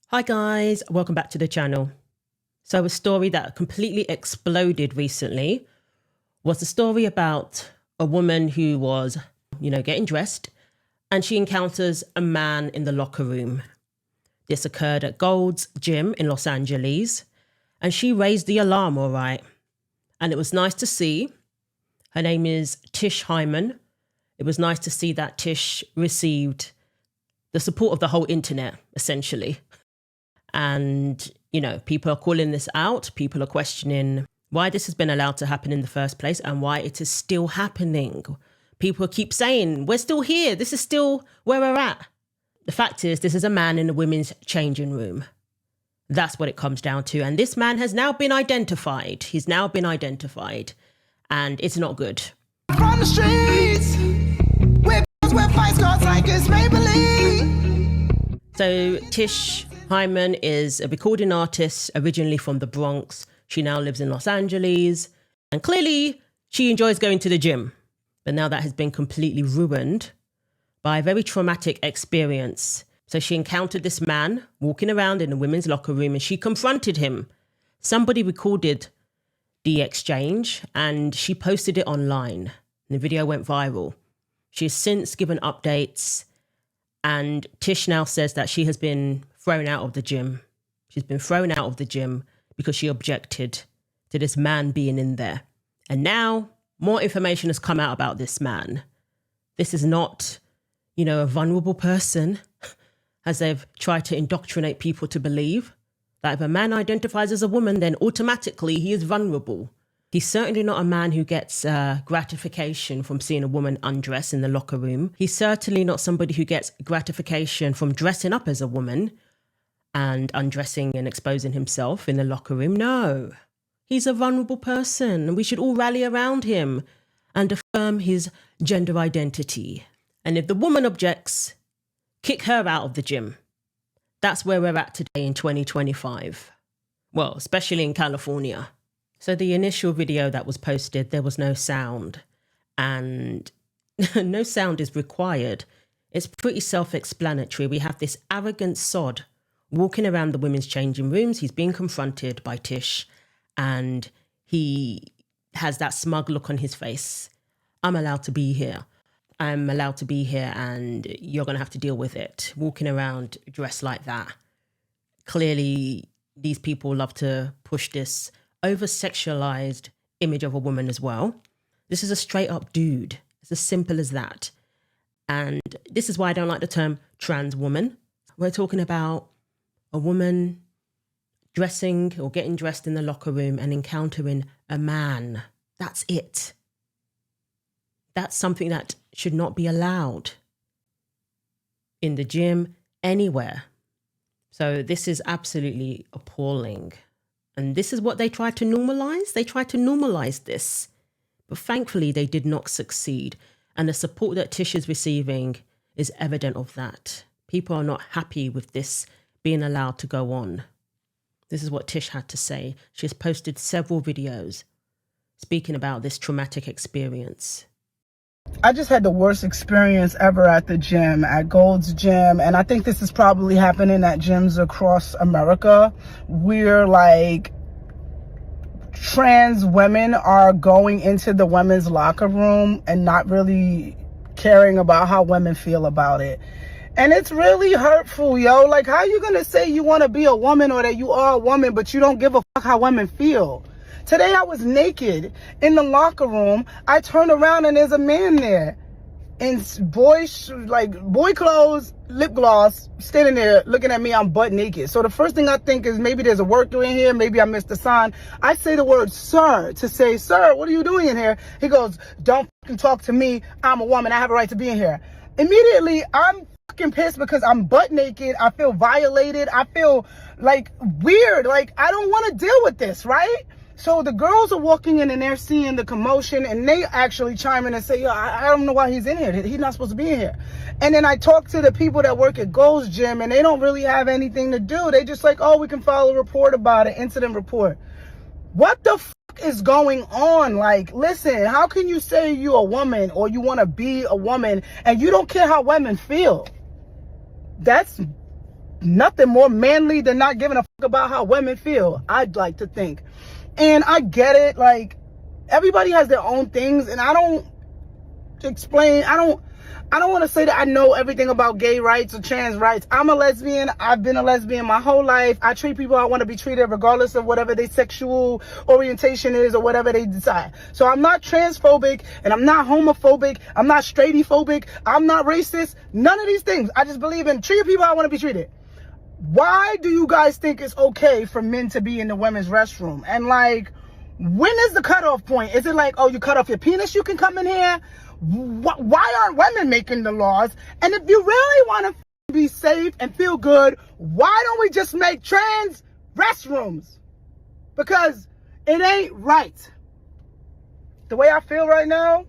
Hi guys, welcome back to the channel. So a story that completely exploded recently was the story about a woman who was, getting dressed and she encounters a man in the locker room. This occurred at Gold's Gym in Los Angeles and she raised the alarm, all right. And it was nice to see. Her name is Tish Hyman. It was nice to see that Tish received the support of the whole internet, essentially. And, people are calling this out. People are questioning why this has been allowed to happen in the first place and why it is still happening. People keep saying, we're still here. This is still where we're at. The fact is, this is a man in a women's changing room. That's what it comes down to. And this man has now been identified. He's now been identified. And it's not good. From the streets, where fights goes like it's Maybelline. So Tish Hyman is a recording artist originally from the Bronx. She now lives in Los Angeles and clearly she enjoys going to the gym. But now that has been completely ruined by a very traumatic experience. So she encountered this man walking around in a women's locker room and she confronted him. Somebody recorded the exchange and she posted it online. The video went viral. She has since given updates and Tish now says that she has been thrown out of the gym. She's been thrown out of the gym because she objected to this man being in there. And now more information has come out about this man. This is not, a vulnerable person, as they've tried to indoctrinate people to believe that if a man identifies as a woman, then automatically he is vulnerable. He's certainly not a man who gets gratification from seeing a woman undress in the locker room. He's certainly not somebody who gets gratification from dressing up as a woman and undressing and exposing himself in the locker room. No, he's a vulnerable person and we should all rally around him and affirm his gender identity. And if the woman objects, kick her out of the gym. That's where we're at today in 2025. Well, especially in California. So the initial video that was posted, there was no sound and no sound is required. It's pretty self-explanatory. We have this arrogant sod walking around the women's changing rooms. He's being confronted by Tish and he has that smug look on his face. I'm allowed to be here. I'm allowed to be here and you're going to have to deal with it. Walking around dressed like that. Clearly, these people love to push this over-sexualized image of a woman as well. This is a straight up dude. It's as simple as that. And this is why I don't like the term trans woman. We're talking about a woman dressing or getting dressed in the locker room and encountering a man. That's it. That's something that should not be allowed in the gym, anywhere. So this is absolutely appalling. And this is what they tried to normalize. They tried to normalize this. But thankfully, they did not succeed. And the support that Tish is receiving is evident of that. People are not happy with this being allowed to go on. This is what Tish had to say. She has posted several videos speaking about this traumatic experience. I just had the worst experience ever at the gym, at Gold's Gym. And I think this is probably happening at gyms across America. We're like, trans women are going into the women's locker room and not really caring about how women feel about it. And it's really hurtful, yo. Like, how you gonna say you want to be a woman or that you are a woman, but you don't give a fuck how women feel? Today I was naked in the locker room. I turn around and there's a man there in boy clothes, lip gloss, standing there looking at me. I'm butt naked. So the first thing I think is maybe there's a worker in here. Maybe I missed a sign. I say the word sir to say, sir, what are you doing in here? He goes, don't fucking talk to me. I'm a woman. I have a right to be in here. Immediately, I'm fucking pissed because I'm butt naked. I feel violated. I feel like weird. Like, I don't want to deal with this, right? So the girls are walking in and they're seeing the commotion and they actually chime in and say, yo, I don't know why he's in here. He's not supposed to be in here. And then I talk to the people that work at Gold's Gym and they don't really have anything to do. They just like, oh, we can file a report about it, incident report. What the fuck is going on? Like, listen, how can you say you're a woman or you want to be a woman and you don't care how women feel? That's nothing more manly than not giving a fuck about how women feel, I'd like to think. And I get it, like, everybody has their own things, and I don't want to say that I know everything about gay rights or trans rights. I'm a lesbian. I've been a lesbian my whole life. I treat people how I want to be treated regardless of whatever their sexual orientation is or whatever they decide. So I'm not transphobic, and I'm not homophobic. I'm not straightphobic. I'm not racist. None of these things. I just believe in treating people how I want to be treated. Why do you guys think it's okay for men to be in the women's restroom? And like, when is the cutoff point? Is it like, oh, you cut off your penis, you can come in here? Why aren't women making the laws? And if you really want to be safe and feel good, why don't we just make trans restrooms? Because it ain't right. The way I feel right now.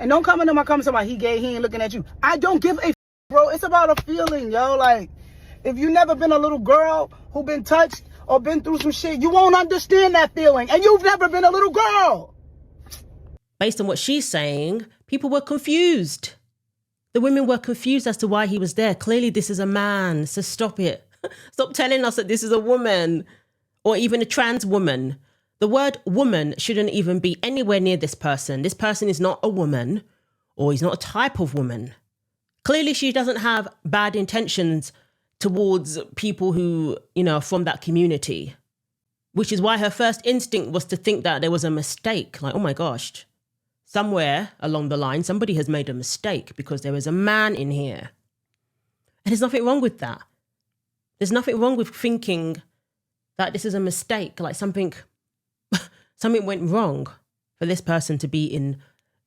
And don't come into my comments about he gay, he ain't looking at you. I don't give a bro. It's about a feeling, yo. Like, if you never been a little girl who been touched or been through some shit, you won't understand that feeling. And you've never been a little girl. Based on what she's saying, people were confused. The women were confused as to why he was there. Clearly, this is a man, so stop it. Stop telling us that this is a woman or even a trans woman. The word woman shouldn't even be anywhere near this person. This person is not a woman, or he's not a type of woman. Clearly, she doesn't have bad intentions towards people who, you know, are from that community, which is why her first instinct was to think that there was a mistake. Like, oh my gosh, somewhere along the line, somebody has made a mistake because there is a man in here. And there's nothing wrong with that. There's nothing wrong with thinking that this is a mistake, like something went wrong for this person to be in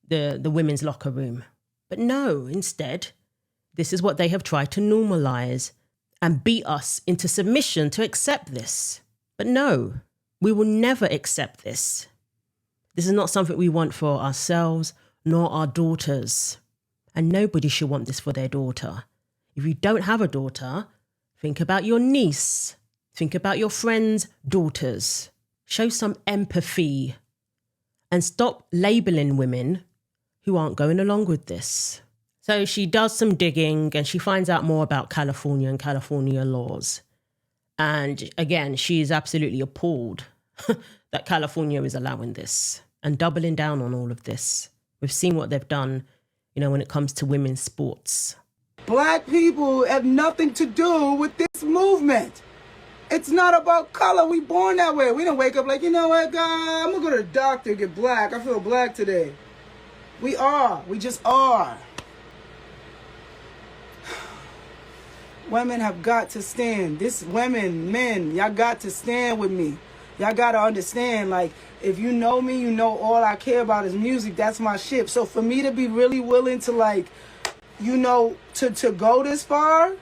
the women's locker room. But no, instead, this is what they have tried to normalize and beat us into submission to accept this. But no, we will never accept this. This is not something we want for ourselves nor our daughters. And nobody should want this for their daughter. If you don't have a daughter, think about your niece. Think about your friends' daughters. Show some empathy and stop labeling women who aren't going along with this. So she does some digging and she finds out more about California and California laws. And again, she is absolutely appalled that California is allowing this and doubling down on all of this. We've seen what they've done, you know, when it comes to women's sports. Black people have nothing to do with this movement. It's not about color. We born that way. We don't wake up like, you know what, God, I'm going to go to the doctor and get black. I feel black today. We are. We just are. Women have got to stand. This women, men, y'all got to stand with me. Y'all got to understand, like, if you know me, you know all I care about is music. That's my shit. So for me to be really willing to, like, you know, to go this far,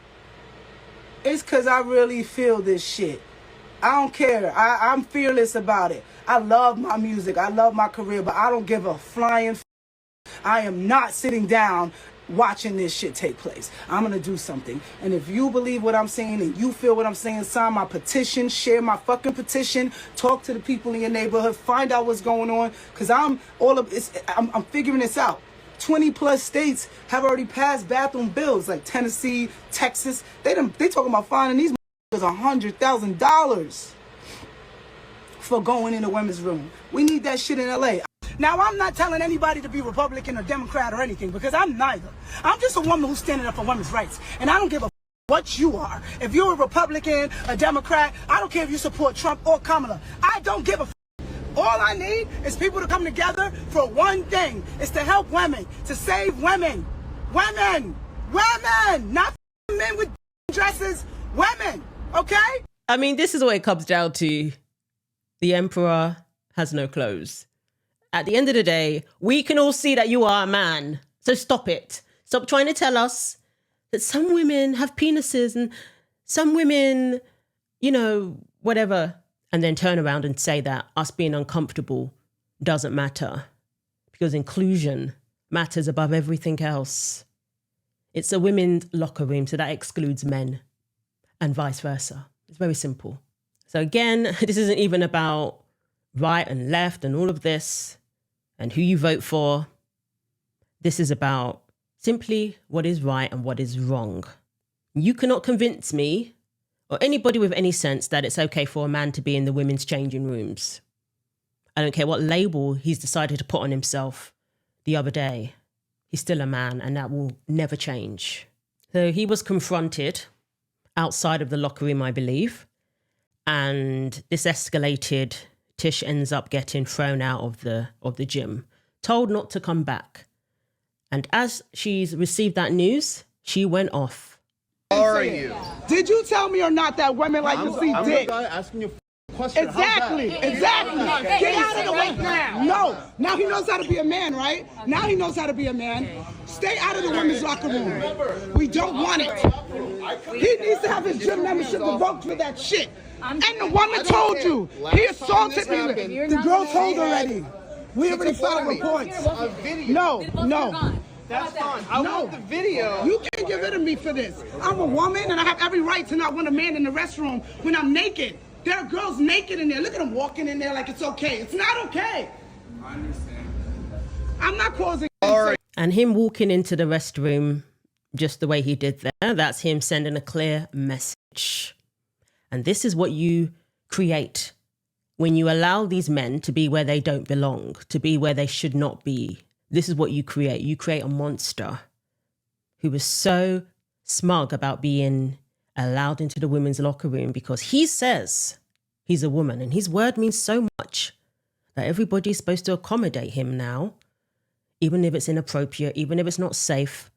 it's because I really feel this shit. I don't care. I'm fearless about it. I love my music. I love my career, but I don't give a flying I am not sitting down watching this shit take place. I'm going to do something. And if you believe what I'm saying and you feel what I'm saying, sign my petition, share my fucking petition, talk to the people in your neighborhood, find out what's going on, because I'm figuring this out. 20 plus states have already passed bathroom bills, like Tennessee, Texas. They talking about finding these motherfuckers $100,000 for going in the women's room. We need that shit in LA. Now, I'm not telling anybody to be Republican or Democrat or anything, because I'm neither. I'm just a woman who's standing up for women's rights, and I don't give a what you are. If you're a Republican, a Democrat, I don't care if you support Trump or Kamala. I don't give a All I need is people to come together for one thing. It's to help women, to save women. Women! Women! Not men with dresses. Women! Okay? I mean, this is what it comes down to. The emperor has no clothes. At the end of the day, we can all see that you are a man. So stop it. Stop trying to tell us that some women have penises and some women, you know, whatever. And then turn around and say that us being uncomfortable doesn't matter. Because inclusion matters above everything else. It's a women's locker room, so that excludes men and vice versa. It's very simple. So again, this isn't even about right and left and all of this and who you vote for. This is about Simply what is right and what is wrong. You cannot convince me or anybody with any sense that it's okay for a man to be in the women's changing rooms. I don't care what label he's decided to put on himself the other day. He's still a man, and that will never change. So he was confronted outside of the locker room, I believe. And this escalated. Tish ends up getting thrown out of the gym, told not to come back. And as she's received that news, she went off. How are you? Did you tell me or not that women like to see dick? I'm asking you a question. Exactly. Get out of the way now. No. Now he knows how to be a man, right? Now he knows how to be a man. Stay out of the women's locker room. We don't want it. He needs to have his gym membership revoked for that shit. And the woman told you. He assaulted me. The girl told already. We already filed reports. No. That's fine. I want the video. You can't get rid of me for this. I'm a woman and I have every right to not want a man in the restroom when I'm naked. There are girls naked in there. Look at them walking in there like it's okay. It's not okay. I understand. I'm not causing. And him walking into the restroom just the way he did there, that's him sending a clear message. And this is what you create when you allow these men to be where they don't belong, to be where they should not be. This is what you create. You create a monster who was so smug about being allowed into the women's locker room because he says he's a woman, and his word means so much that everybody's supposed to accommodate him now, even if it's inappropriate, even if it's not safe,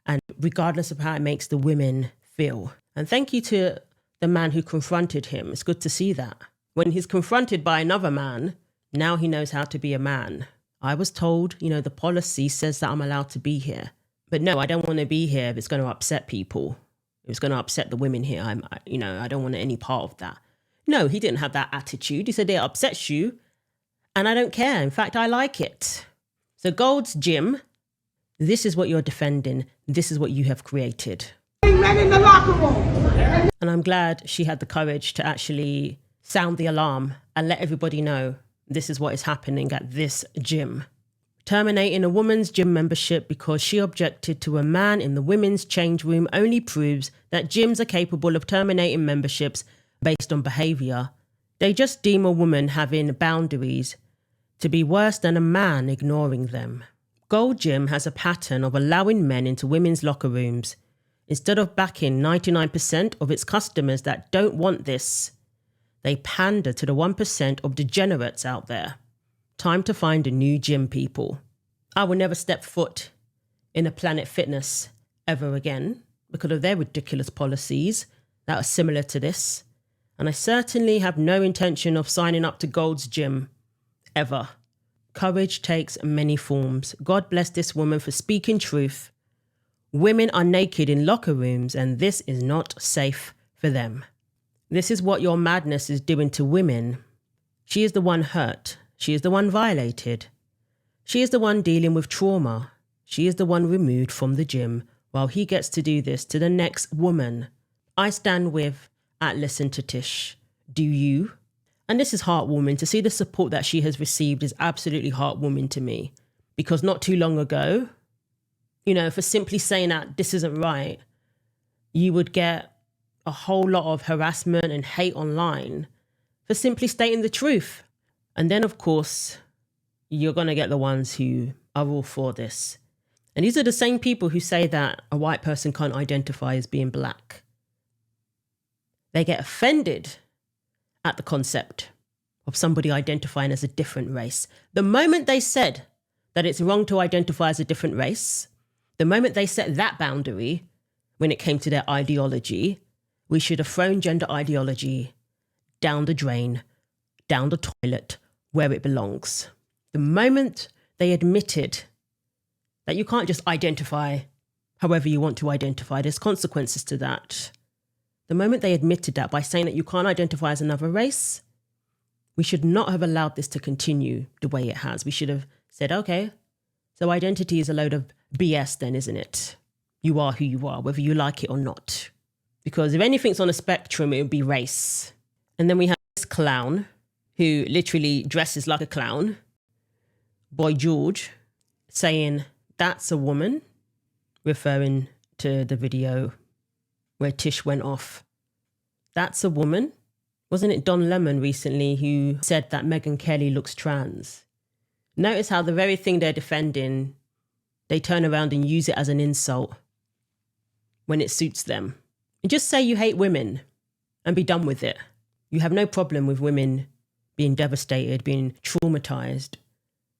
and regardless of how it makes the women feel. And thank you to the man who confronted him. It's good to see that. When he's confronted by another man, now he knows how to be a man. I was told, the policy says that I'm allowed to be here. But no, I don't want to be here if it's going to upset people. If it's going to upset the women here. I don't want any part of that. No, he didn't have that attitude. He said it upsets you and I don't care. In fact, I like it. So Gold's Gym, this is what you're defending. This is what you have created. Men in the locker room. And I'm glad she had the courage to actually sound the alarm and let everybody know this is what is happening at this gym. Terminating a woman's gym membership because she objected to a man in the women's change room only proves that gyms are capable of terminating memberships based on behaviour. They just deem a woman having boundaries to be worse than a man ignoring them. Gold Gym has a pattern of allowing men into women's locker rooms. Instead of backing 99% of its customers that don't want this, they pander to the 1% of degenerates out there. Time to find a new gym, people. I will never step foot in a Planet Fitness ever again because of their ridiculous policies that are similar to this. And I certainly have no intention of signing up to Gold's Gym ever. Courage takes many forms. God bless this woman for speaking truth. Women are naked in locker rooms and this is not safe for them. This is what your madness is doing to women. She is the one hurt. She is the one violated. She is the one dealing with trauma. She is the one removed from the gym while he gets to do this to the next woman. I stand with Listen to Tish. Do you? And this is heartwarming. To see the support that she has received is absolutely heartwarming to me. Because not too long ago, for simply saying that this isn't right, you would get a whole lot of harassment and hate online for simply stating the truth. And then, of course, you're going to get the ones who are all for this. And these are the same people who say that a white person can't identify as being black. They get offended at the concept of somebody identifying as a different race. The moment they said that it's wrong to identify as a different race, the moment they set that boundary when it came to their ideology, we should have thrown gender ideology down the drain, down the toilet, where it belongs. The moment they admitted that you can't just identify however you want to identify, there's consequences to that. The moment they admitted that by saying that you can't identify as another race, we should not have allowed this to continue the way it has. We should have said, okay, so identity is a load of BS then, isn't it? You are who you are, whether you like it or not. Because if anything's on a spectrum, it would be race. And then we have this clown who literally dresses like a clown, Boy George, saying, that's a woman. referring to the video where Tish went off. That's a woman. Wasn't it Don Lemon recently who said that Megyn Kelly looks trans? Notice how the very thing they're defending, they turn around and use it as an insult when it suits them. And just say you hate women and be done with it. You have no problem with women being devastated, being traumatized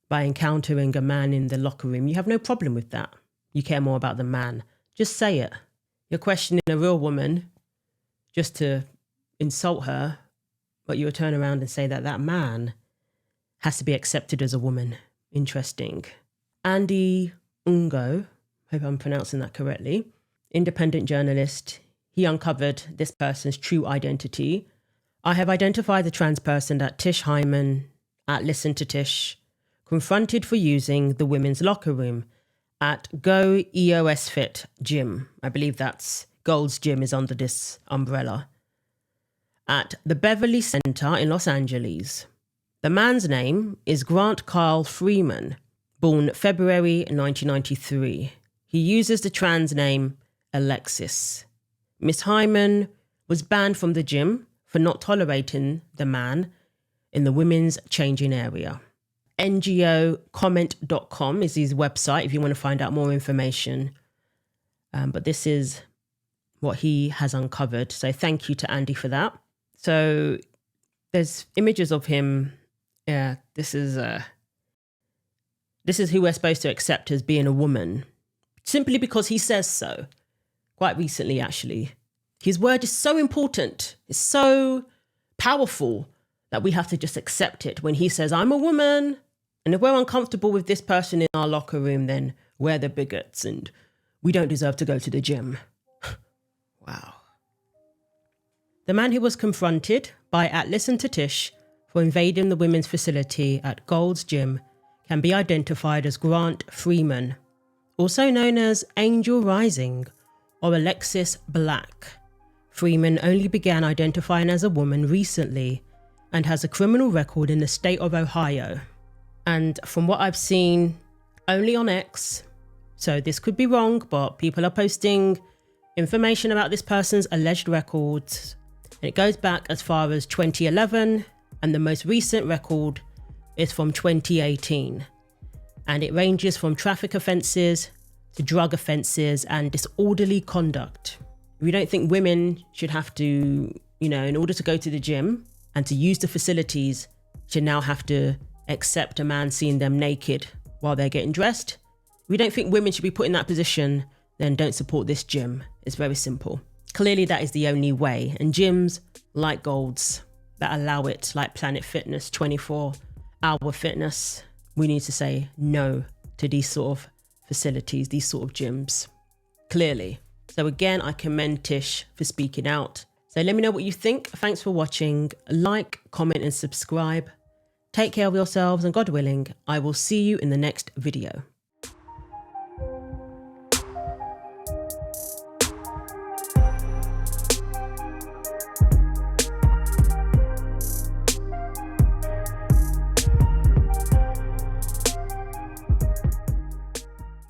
by encountering a man in the locker room. You have no problem with that. You care more about the man. Just say it. You're questioning a real woman just to insult her, but you'll turn around and say that that man has to be accepted as a woman. Interesting. Andy Ungo, hope I'm pronouncing that correctly, independent journalist, he uncovered this person's true identity. I have identified the trans person that Tish Hyman at Listen to Tish confronted for using the women's locker room at Go EOS Fit Gym. I believe that's Gold's Gym is under this umbrella. At the Beverly Center in Los Angeles. The man's name is Grant Carl Freeman, born February 1993. He uses the trans name Alexis. Miss Hyman was banned from the gym for not tolerating the man in the women's changing area. ngocomment.com is his website if you want to find out more information. But this is what he has uncovered. So thank you to Andy for that. So there's images of him. Yeah, this is who we're supposed to accept as being a woman, simply because he says so. Quite recently, actually. His word is so important. It's so powerful that we have to just accept it when he says, I'm a woman. And if we're uncomfortable with this person in our locker room, then we're the bigots and we don't deserve to go to the gym. Wow. The man who was confronted by at Listen to Tish for invading the women's facility at Gold's Gym can be identified as Grant Freeman, also known as Angel Rising or Alexis Black. Freeman only began identifying as a woman recently and has a criminal record in the state of Ohio. And from what I've seen, only on X, so this could be wrong, but people are posting information about this person's alleged records. And it goes back as far as 2011, and the most recent record is from 2018. And it ranges from traffic offences to drug offences and disorderly conduct. We don't think women should have to, in order to go to the gym and to use the facilities, should now have to accept a man seeing them naked while they're getting dressed. We don't think women should be put in that position, then don't support this gym. It's very simple. Clearly that is the only way. And gyms like Gold's that allow it, like Planet Fitness, 24-hour fitness, we need to say no to these sort of facilities, these sort of gyms, clearly. So again, I commend Tish for speaking out. So let me know what you think. Thanks for watching. Like, comment and subscribe. Take care of yourselves, and God willing, I will see you in the next video.